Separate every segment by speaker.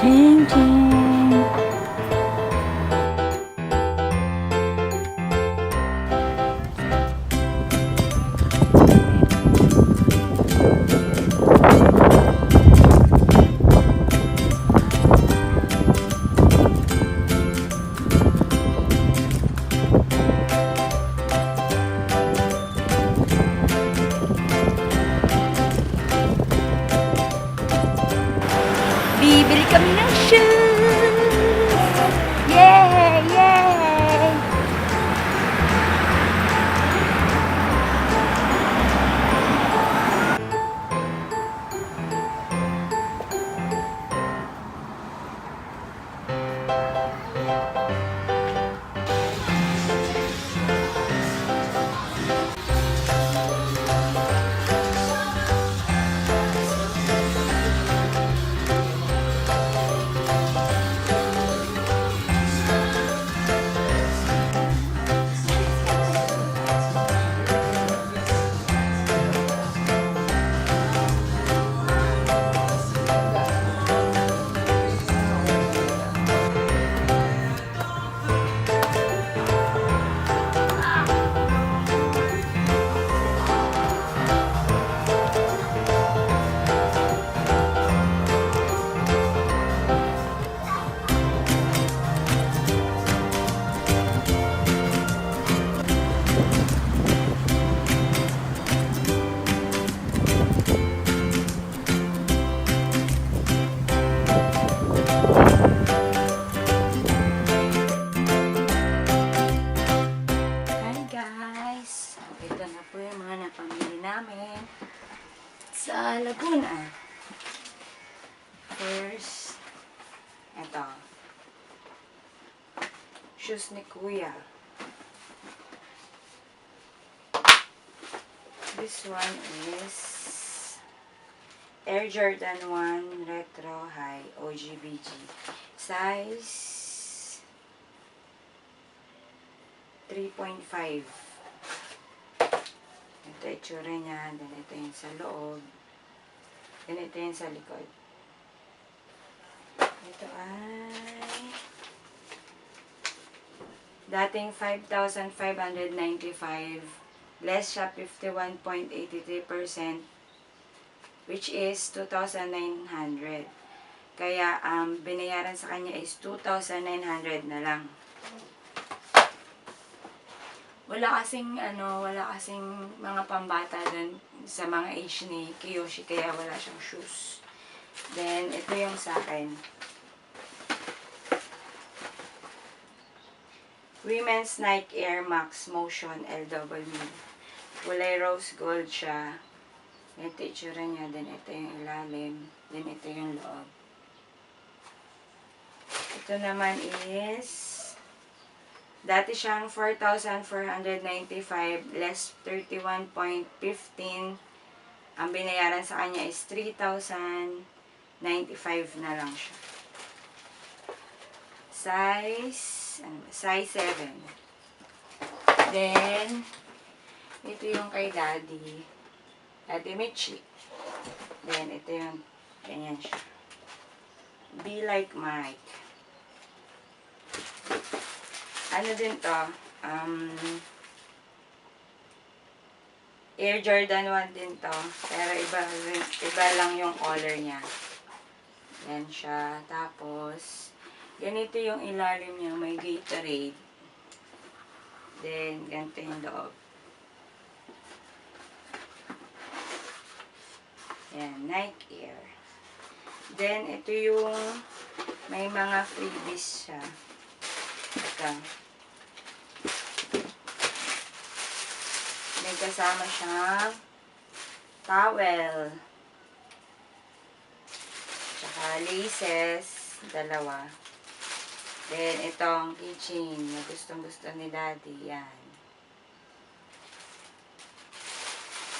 Speaker 1: Ching ching. Bibili kami ng shoes! Yay! Yay! Hi guys! Ito na po yung mga napamili namin sa Laguna. First, ito. Shoes ni Kuya. This one is Air Jordan 1 Retro High OGBG. Size 3.5. Ito itsura niya. Then ito yung sa loob. Then ito yung sa likod. Ito ay dating 5,595. Less siya 51.83%, which is 2,900. Kaya binayaran sa kanya is 2,900 na lang. Wala kasing mga pambata dun sa mga age ni Kiyoshi, kaya wala siyang shoes. Then ito yung sa akin. Women's Nike Air Max Motion LW. Kulay rose gold siya. Ito itsura niya. Then ito yung ilalim. Then ito yung loob. Ito naman is dati siyang 4,495 less 31.15. Ang binayaran sa kanya is 3,095 na lang siya. Size 7. Then ito yung kay Daddy Michi. Then ito yung ganyan siya. Be Like Mike. Ano din to? Air Jordan 1 din to. Pero iba lang yung color niya. Yan siya. Tapos ganito yung ilalim niya. May Gatorade. Then ganito yung loob. Yan. Nike Air. Then ito yung may mga freebies siya. Ito. May kasama siyang towel. Tsaka laces. Dalawa. Then, itong keychain na gustong-gusto ni Daddy. Yan.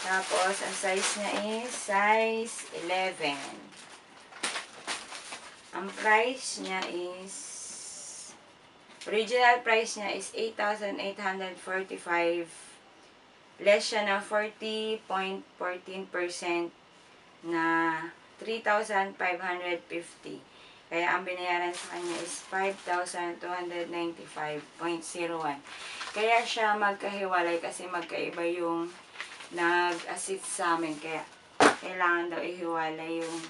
Speaker 1: Tapos, ang size niya is size 11. Ang price niya is original price niya is 8,845. Less siya ng 40.14% na 3,550. Kaya ang binayaran sa kanya is 5,295.01. Kaya siya magkahiwalay kasi magkaiba yung nag-assist sa amin. Kaya kailangan daw ihiwalay yung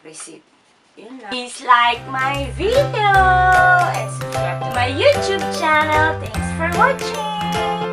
Speaker 1: receipt. Yun lang. Please like my video and subscribe to my YouTube channel. Thanks for watching!